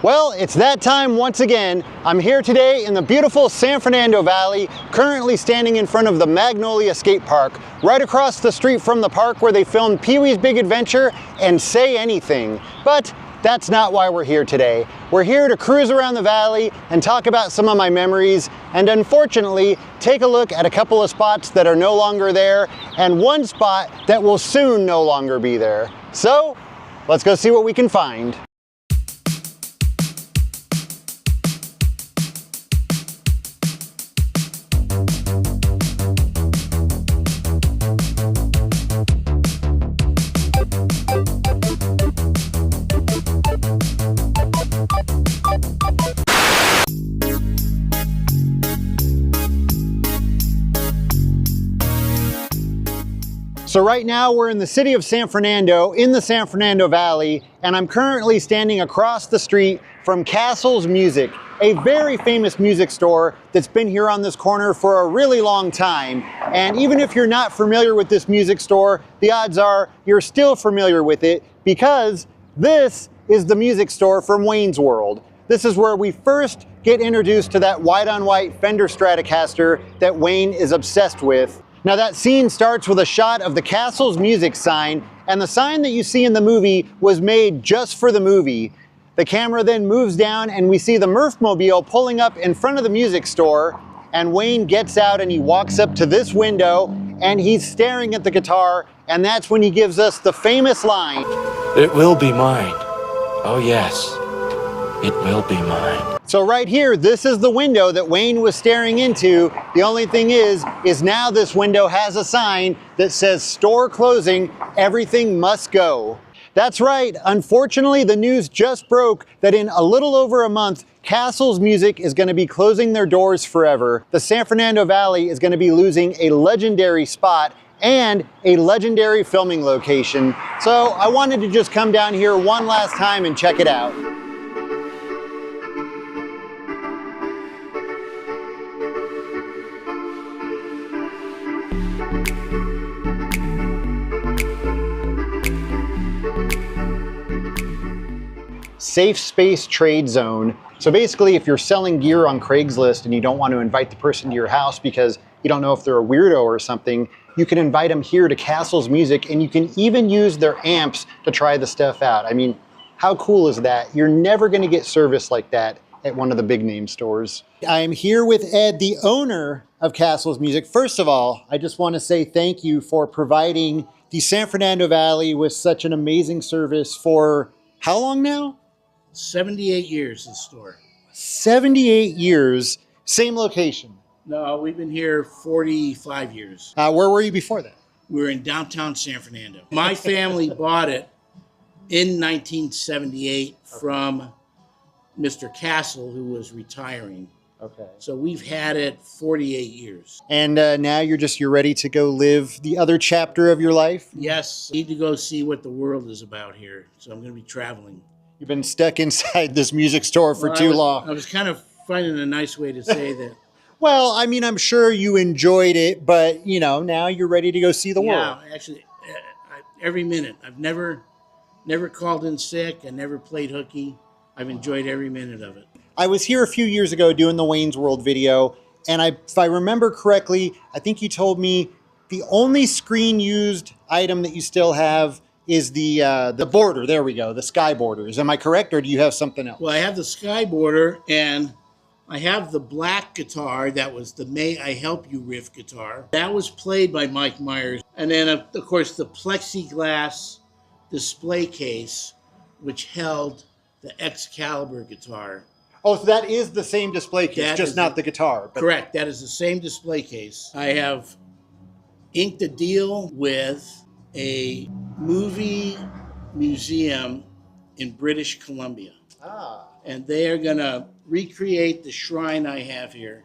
Well, it's that time once again. I'm here today in the beautiful San Fernando Valley, currently standing in front of the Magnolia Skate Park, right across the street from the park where they filmed Pee-wee's Big Adventure and Say Anything. But that's not why we're here today. We're here to cruise around the valley and talk about some of my memories, and unfortunately, take a look at a couple of spots that are no longer there, and one spot that will soon no longer be there. So, let's go see what we can find. So right now we're in the city of San Fernando, in the San Fernando Valley, and I'm currently standing across the street from Castle's Music, a very famous music store that's been here on this corner for a really long time. And even if you're not familiar with this music store, the odds are you're still familiar with it because this is the music store from Wayne's World. This is where we first get introduced to that white-on-white Fender Stratocaster that Wayne is obsessed with. Now that scene starts with a shot of the Castle's Music sign, and the sign that you see in the movie was made just for the movie. The camera then moves down and we see the Murphmobile pulling up in front of the music store, and Wayne gets out and he walks up to this window and he's staring at the guitar, and that's when he gives us the famous line. It will be mine. Oh yes, it will be mine. So right here, this is the window that Wayne was staring into. The only thing is now this window has a sign that says store closing, everything must go. That's right, unfortunately the news just broke that in a little over a month, Castle's Music is going to be closing their doors forever. The San Fernando Valley is going to be losing a legendary spot and a legendary filming location. So I wanted to just come down here one last time and check it out. Safe space trade zone. So basically, if you're selling gear on Craigslist and you don't want to invite the person to your house because you don't know if they're a weirdo or something, you can invite them here to Castle's Music, and you can even use their amps to try the stuff out. I mean, how cool is that? You're never going to get service like that at one of the big name stores. I am here with Ed, the owner of Castle's Music. First of all, I just want to say thank you for providing the San Fernando Valley with such an amazing service for how long now? 78 years, this store. 78 years, same location. No, we've been here 45 years. Where were you before that? We were in downtown San Fernando. My family bought it in 1978 from Mr. Castle, who was retiring. Okay. So we've had it 48 years. And now you're ready to go live the other chapter of your life? Yes, need to go see what the world is about here. So I'm going to be traveling. You've been stuck inside this music store for too long. I was kind of finding a nice way to say that. Well, I mean, I'm sure you enjoyed it, but, you know, now you're ready to go see the world. Yeah, actually, every minute. I've never called in sick. I never played hooky. I've enjoyed every minute of it. I was here a few years ago doing the Wayne's World video, and if I remember correctly, I think you told me the only screen-used item that you still have is the border. There we go, the sky borders. Am I correct, or do you have something else? Well, I have the sky border, and I have the black guitar that was the May I Help You riff guitar. That was played by Mike Myers. And then, of course, the plexiglass display case, which held the Excalibur guitar. Oh, so that is the same display case, just not the guitar. But correct, that is the same display case. I have inked a deal with a movie museum in British Columbia. And they are going to recreate the shrine I have here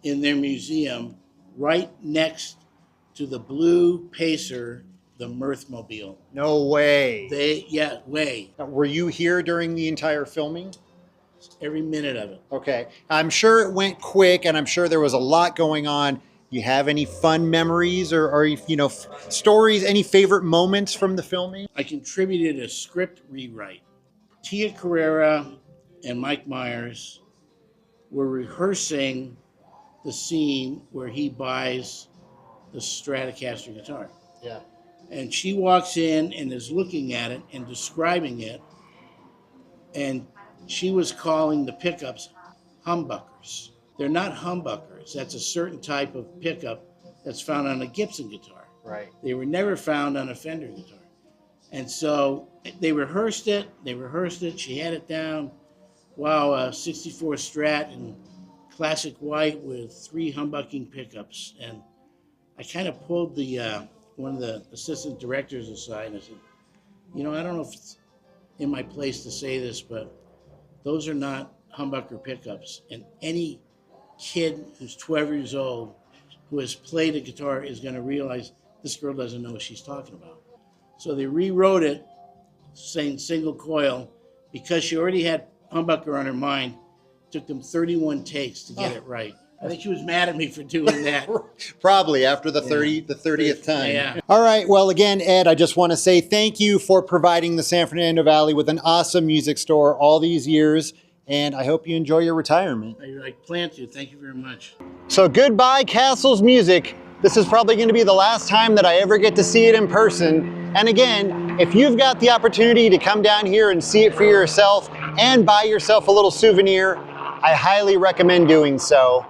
in their museum right next to the blue Pacer, the Murphmobile. No way. Way. Now, were you here during the entire filming? Every minute of it. Okay. I'm sure it went quick, and I'm sure there was a lot going on. You have any fun memories or you know, stories, any favorite moments from the filming? I contributed a script rewrite. Tia Carrera and Mike Myers were rehearsing the scene where he buys the Stratocaster guitar. Yeah. And she walks in and is looking at it and describing it. And she was calling the pickups humbuckers. They're not humbuckers. That's a certain type of pickup that's found on a Gibson guitar. Right. They were never found on a Fender guitar. And so they rehearsed it. She had it down. Wow, a 64 Strat in classic white with 3 humbucking pickups. And I kind of pulled the one of the assistant directors aside and I said, you know, I don't know if it's in my place to say this, but those are not humbucker pickups. And any kid who's 12 years old who has played a guitar is going to realize this girl doesn't know what she's talking about. So they rewrote it saying single coil because she already had humbucker on her mind. It took them 31 takes to get it right. I think she was mad at me for doing that. Probably after the 30th time. Yeah. All right. Well, again, Ed, I just want to say thank you for providing the San Fernando Valley with an awesome music store all these years. And I hope you enjoy your retirement. I plan to. Thank you very much. So goodbye, Castles Music. This is probably going to be the last time that I ever get to see it in person. And again, if you've got the opportunity to come down here and see it for yourself and buy yourself a little souvenir, I highly recommend doing so.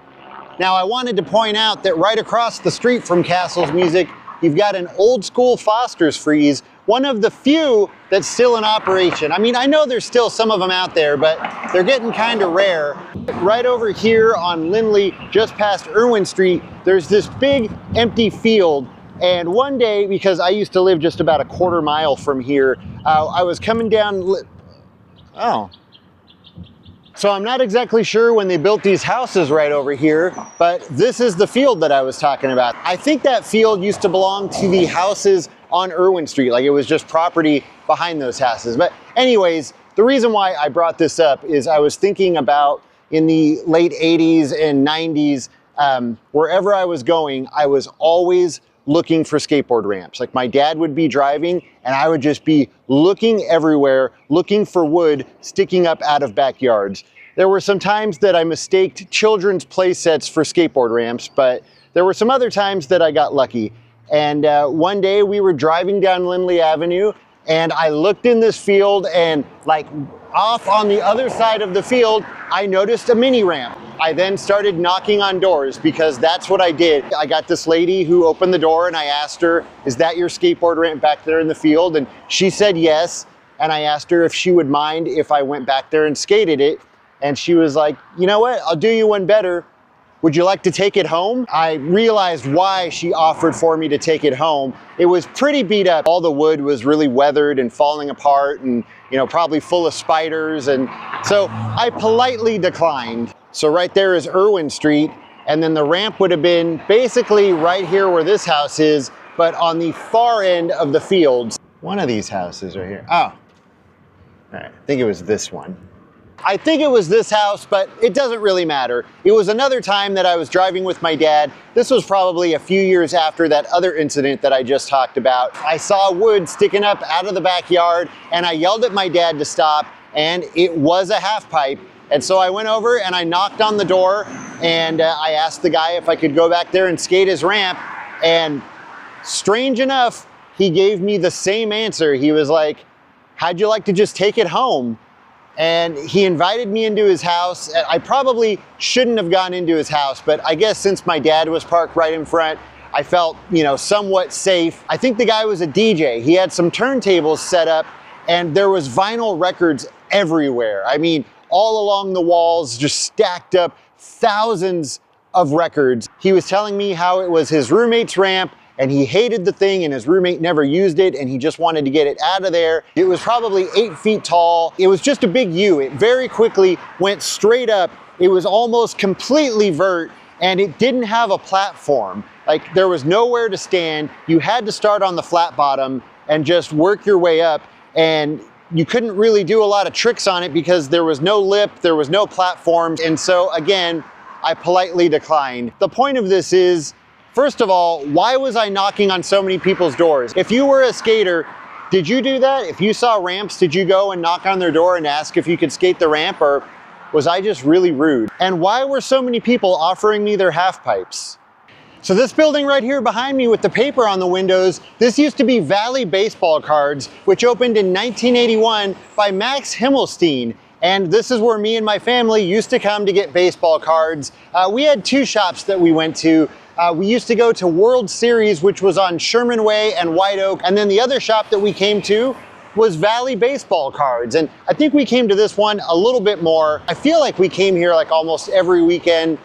Now, I wanted to point out that right across the street from Castles Music, you've got an old school Foster's Freeze, one of the few that's still in operation. I mean, I know there's still some of them out there, but they're getting kind of rare. Right over here on Lindley, just past Irwin Street, there's this big empty field. And one day, because I used to live just about a quarter mile from here, I was coming down, So I'm not exactly sure when they built these houses right over here, but this is the field that I was talking about. I think that field used to belong to the houses on Irwin Street, like it was just property behind those houses. But anyways, the reason why I brought this up is I was thinking about in the late 80s and 90s, wherever I was going, I was always looking for skateboard ramps. Like my dad would be driving and I would just be looking everywhere, looking for wood sticking up out of backyards. There were some times that I mistaked children's play sets for skateboard ramps, but there were some other times that I got lucky. And one day we were driving down Lindley Avenue and I looked in this field and like off on the other side of the field, I noticed a mini ramp. I then started knocking on doors because that's what I did. I got this lady who opened the door and I asked her, is that your skateboard ramp back there in the field? And she said yes. And I asked her if she would mind if I went back there and skated it. And she was like, you know what, I'll do you one better. Would you like to take it home? I realized why she offered for me to take it home. It was pretty beat up. All the wood was really weathered and falling apart and, you know, probably full of spiders. And so I politely declined. So right there is Irwin Street. And then the ramp would have been basically right here where this house is, but on the far end of the fields. One of these houses right here. Oh, all right, I think it was this one. I think it was this house, but it doesn't really matter. It was another time that I was driving with my dad. This was probably a few years after that other incident that I just talked about. I saw wood sticking up out of the backyard and I yelled at my dad to stop, and it was a half pipe. And so I went over and I knocked on the door and I asked the guy if I could go back there and skate his ramp. And strange enough, he gave me the same answer. He was like, how'd you like to just take it home? And he invited me into his house. I probably shouldn't have gone into his house, but I guess since my dad was parked right in front, I felt, you know, somewhat safe. I think the guy was a DJ. He had some turntables set up and there was vinyl records everywhere. I mean, all along the walls, just stacked up thousands of records. He was telling me how it was his roommate's ramp and he hated the thing and his roommate never used it and he just wanted to get it out of there. It was probably 8 feet tall. It was just a big U. It very quickly went straight up. It was almost completely vert and it didn't have a platform. Like there was nowhere to stand. You had to start on the flat bottom and just work your way up, and you couldn't really do a lot of tricks on it because there was no lip, there was no platform. And so again, I politely declined. The point of this is, first of all, why was I knocking on so many people's doors? If you were a skater, Did you do that? If you saw ramps, did you go and knock on their door and ask if you could skate the ramp, or was I just really rude? And why were so many people offering me their half pipes? So this building right here behind me with the paper on the windows, this used to be Valley Baseball Cards, which opened in 1981 by Max Himmelstein. And this is where me and my family used to come to get baseball cards. We had two shops that we went to. We used to go to World Series, which was on Sherman Way and White Oak. And then the other shop that we came to was Valley Baseball Cards. And I think we came to this one a little bit more. I feel like we came here like almost every weekend.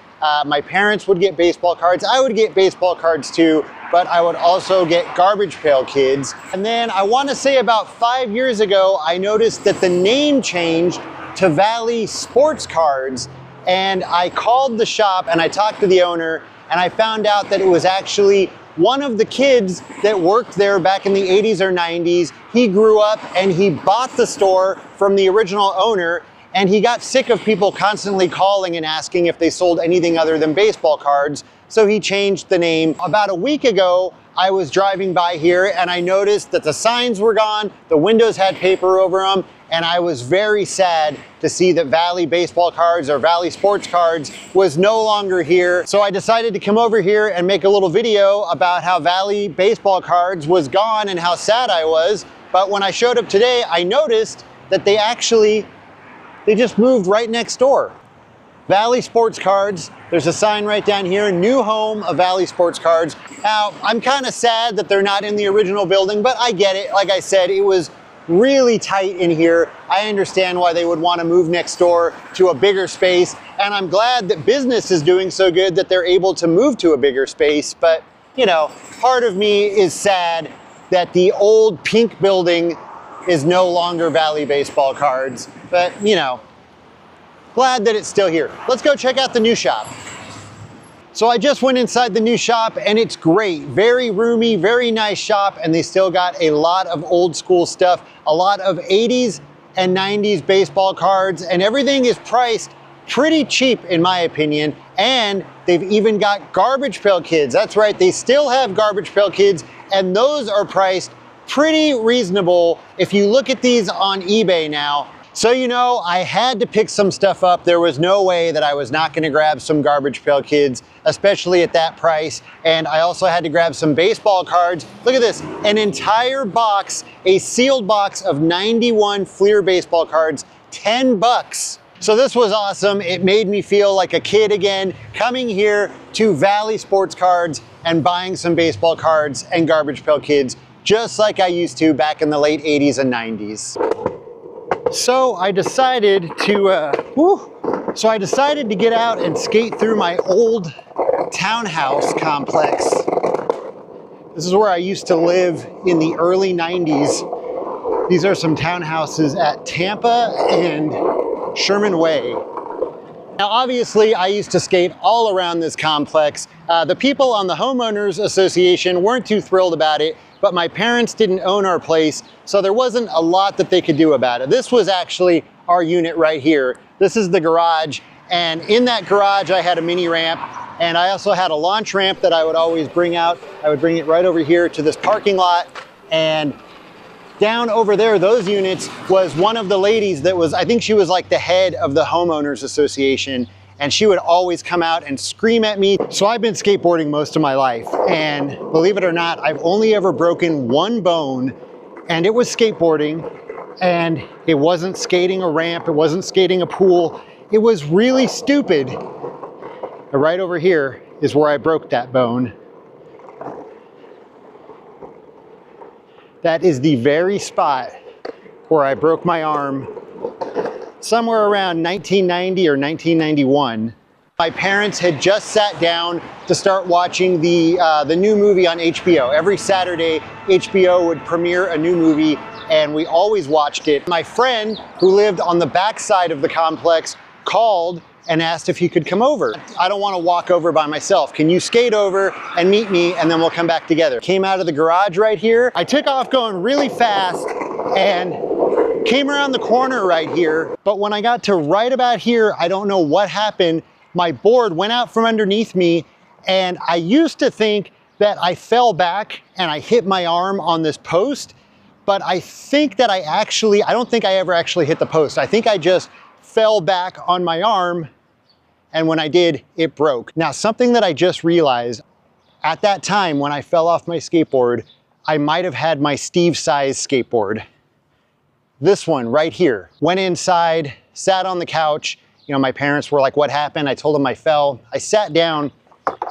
My parents would get baseball cards. I would get baseball cards too, but I would also get Garbage Pail Kids. And then I want to say about 5 years ago, I noticed that the name changed to Valley Sports Cards. And I called the shop and I talked to the owner, and I found out that it was actually one of the kids that worked there back in the 80s or 90s. He grew up and he bought the store from the original owner, and he got sick of people constantly calling and asking if they sold anything other than baseball cards. So he changed the name. About a week ago, I was driving by here and I noticed that the signs were gone, the windows had paper over them, and I was very sad to see that Valley Baseball Cards or Valley Sports Cards was no longer here. So I decided to come over here and make a little video about how Valley Baseball Cards was gone and how sad I was. But when I showed up today, I noticed that they just moved right next door. Valley Sports Cards, there's a sign right down here, new home of Valley Sports Cards. Now, I'm kind of sad that they're not in the original building, but I get it. Like I said, it was really tight in here. I understand why they would want to move next door to a bigger space, and I'm glad that business is doing so good that they're able to move to a bigger space. But, you know, part of me is sad that the old pink building is no longer Valley Baseball Cards, but, you know, glad that it's still here. Let's go check out the new shop. So I just went inside the new shop and it's great. Very roomy, very nice shop, and they still got a lot of old school stuff, a lot of 80s and 90s baseball cards, and everything is priced pretty cheap in my opinion. And they've even got Garbage Pail Kids. That's right, they still have Garbage Pail Kids, and those are priced pretty reasonable if you look at these on eBay now. So, you know, I had to pick some stuff up. There was no way that I was not going to grab some Garbage Pail Kids, especially at that price. And I also had to grab some baseball cards. Look at this, an entire box, a sealed box of 91 Fleer baseball cards, 10 bucks. So this was awesome. It made me feel like a kid again, coming here to Valley Sports Cards and buying some baseball cards and Garbage Pail Kids, just like I used to back in the late 80s and 90s. So I decided to get out and skate through my old townhouse complex. This is where I used to live in the early 90s. These are some townhouses at Tampa and Sherman Way. Now, obviously, I used to skate all around this complex. The people on the Homeowners Association weren't too thrilled about it, but my parents didn't own our place, so there wasn't a lot that they could do about it. This was actually our unit right here. This is the garage, and in that garage I had a mini ramp, and I also had a launch ramp that I would always bring out. I would bring it right over here to this parking lot, and down over there, those units, was one of the ladies that was, I think she was like the head of the Homeowners Association, and she would always come out and scream at me. So I've been skateboarding most of my life, and believe it or not, I've only ever broken one bone, and it was skateboarding, and it wasn't skating a ramp, it wasn't skating a pool, it was really stupid. And right over here is where I broke that bone. That is the very spot where I broke my arm somewhere around 1990 or 1991. My parents had just sat down to start watching the new movie on HBO. Every Saturday, HBO would premiere a new movie, and we always watched it. My friend, who lived on the back side of the complex, called and asked if he could come over. I don't want to walk over by myself. Can you skate over and meet me, and then we'll come back together? Came out of the garage right here. I took off going really fast and came around the corner right here. But when I got to right about here, I don't know what happened. My board went out from underneath me, and I used to think that I fell back and I hit my arm on this post, but I think that I don't think I ever actually hit the post. I think I just fell back on my arm, and when I did, it broke. Now, something that I just realized, at that time when I fell off my skateboard, I might have had my Steve size skateboard. This one right here. Went inside, sat on the couch. You know, my parents were like, what happened? I told them I fell. I sat down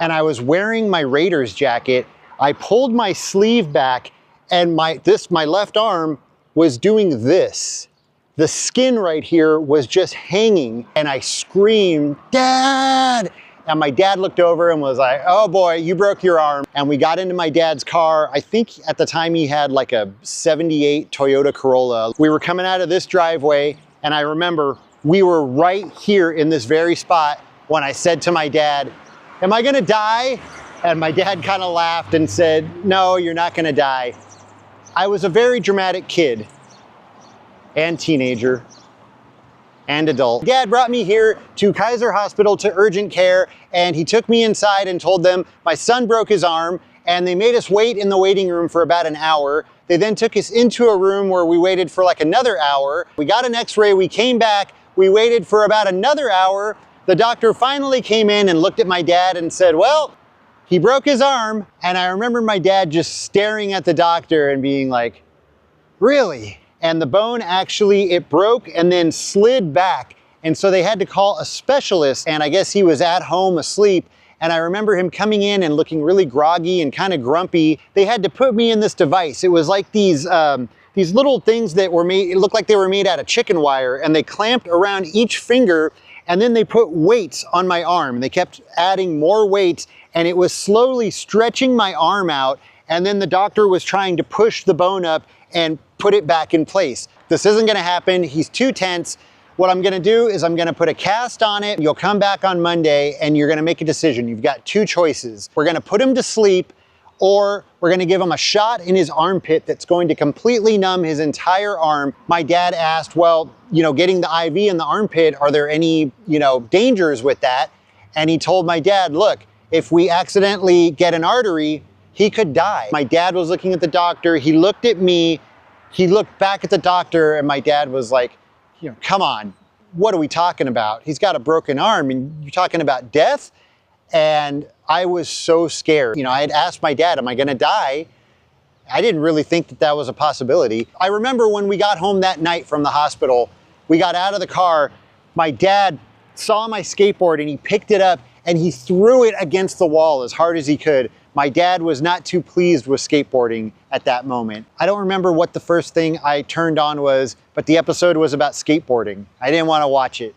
and I was wearing my Raiders jacket. I pulled my sleeve back and my left arm was doing this. The skin right here was just hanging, and I screamed, "Dad!" And my dad looked over and was like, "Oh boy, you broke your arm." And we got into my dad's car. I think at the time he had like a 78 Toyota Corolla. We were coming out of this driveway, and I remember we were right here in this very spot when I said to my dad, "Am I gonna die?" And my dad kind of laughed and said, "No, you're not gonna die." I was a very dramatic kid and teenager and adult. Dad brought me here to Kaiser Hospital to urgent care, and he took me inside and told them my son broke his arm, and they made us wait in the waiting room for about an hour. They then took us into a room where we waited for like another hour. We got an x-ray, we came back, we waited for about another hour. The doctor finally came in and looked at my dad and said, "Well, he broke his arm." And I remember my dad just staring at the doctor and being like, "Really?" And the bone actually, it broke and then slid back. And so they had to call a specialist, and I guess he was at home asleep. And I remember him coming in and looking really groggy and kind of grumpy. They had to put me in this device. It was like these little things that were made, it looked like they were made out of chicken wire, and they clamped around each finger, and then they put weights on my arm. They kept adding more weights, and it was slowly stretching my arm out. And then the doctor was trying to push the bone up and put it back in place. This isn't gonna happen. He's too tense. What I'm gonna do is I'm gonna put a cast on it. You'll come back on Monday and you're gonna make a decision. You've got two choices. We're gonna put him to sleep, or we're gonna give him a shot in his armpit that's going to completely numb his entire arm. My dad asked, well, you know, getting the IV in the armpit, are there any, you know, dangers with that? And he told my dad, look, if we accidentally get an artery, he could die. My dad was looking at the doctor. He looked at me. He looked back at the doctor, and my dad was like, you know, come on, what are we talking about? He's got a broken arm and you're talking about death? And I was so scared. You know, I had asked my dad, am I gonna die? I didn't really think that that was a possibility. I remember when we got home that night from the hospital, we got out of the car, my dad saw my skateboard and he picked it up and he threw it against the wall as hard as he could. My dad was not too pleased with skateboarding at that moment. I don't remember what the first thing I turned on was, but the episode was about skateboarding. I didn't want to watch it.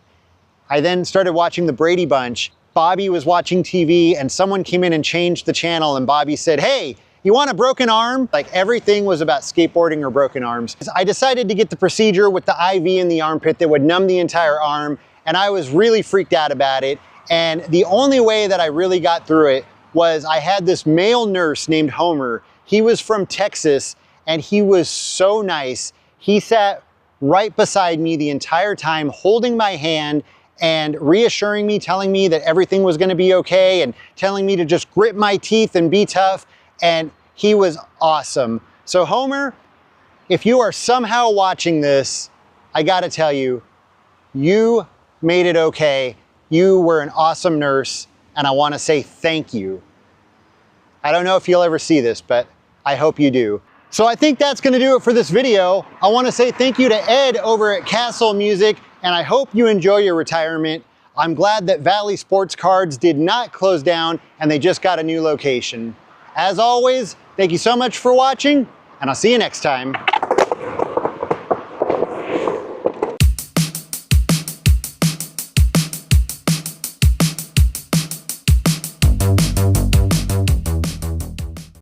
I then started watching the Brady Bunch. Bobby was watching TV and someone came in and changed the channel, and Bobby said, "Hey, you want a broken arm?" Like everything was about skateboarding or broken arms. I decided to get the procedure with the IV in the armpit that would numb the entire arm, and I was really freaked out about it. And the only way that I really got through it was I had this male nurse named Homer. He was from Texas and he was so nice. He sat right beside me the entire time, holding my hand and reassuring me, telling me that everything was gonna be okay and telling me to just grit my teeth and be tough. And he was awesome. So Homer, if you are somehow watching this, I gotta tell you, you made it okay. You were an awesome nurse, and I want to say thank you. I don't know if you'll ever see this, but I hope you do. So I think that's going to do it for this video. I want to say thank you to Ed over at Castle Music, and I hope you enjoy your retirement. I'm glad that Valley Sports Cards did not close down and they just got a new location. As always, thank you so much for watching, and I'll see you next time.